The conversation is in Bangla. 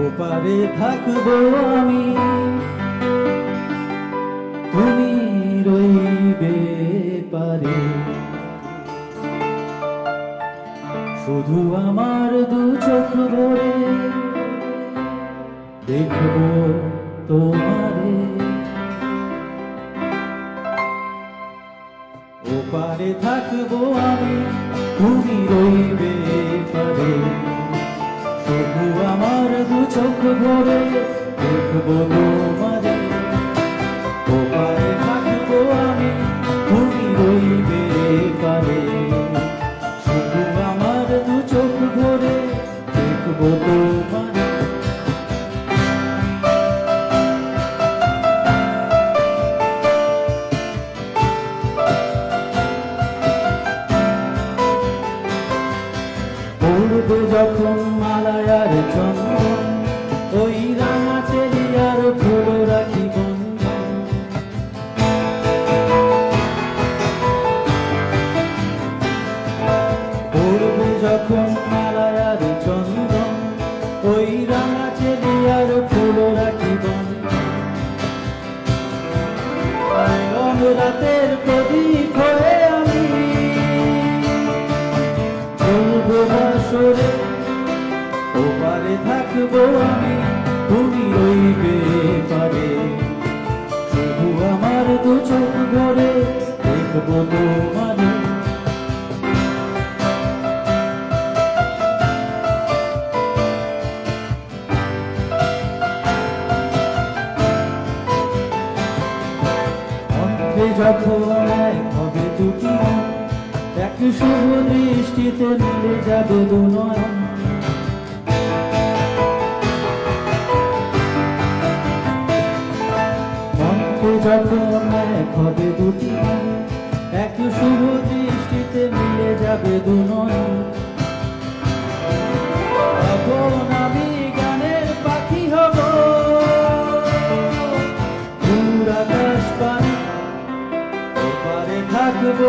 ওপারে থাকবো আমি, তুমি রইবে পারে। শুধু আমার দু চোখ ভরে দেখবো তোমারে। ওপারে থাকবো আমি, তুমি রইবে পারে। শুধু আমার দু চোখ ভরে দেখবো তোমারে। ওপারে থাকবো আমি, তুমি রইবে পারে। শুধু আমার দু চোখ ভরে দেখবো তোমারে। পড়বে যখন মালায়ার চন্দন, ওই রাঙা চেলিয়ার ফুল রাখি বন্ধন। পড়বে যখন মালায়ার চন্দন, ওই রাঙা চেলিয়ার ফুল রাখি বন্ধন। রাতের প্রদীপ হয়ে আমি চলবো বাসরে। ওপারে থাকবো আমি, তুমি রইবে পারে। শুধু আমার দু চোখ ভরে দেখবো তোমারে। অন্তে যখন এক হবে দুটি মন, এক শুভ দৃষ্টিতে মিলে যাবে দু নয়ন। অন্তে যখন এক হবে দুটি মন, এক শুভ দৃষ্টিতে মিলে যাবে দু নয়ন। তখন আমি গানের পাখি হব, দূর আকাশ পানে। ওপারে থাকবো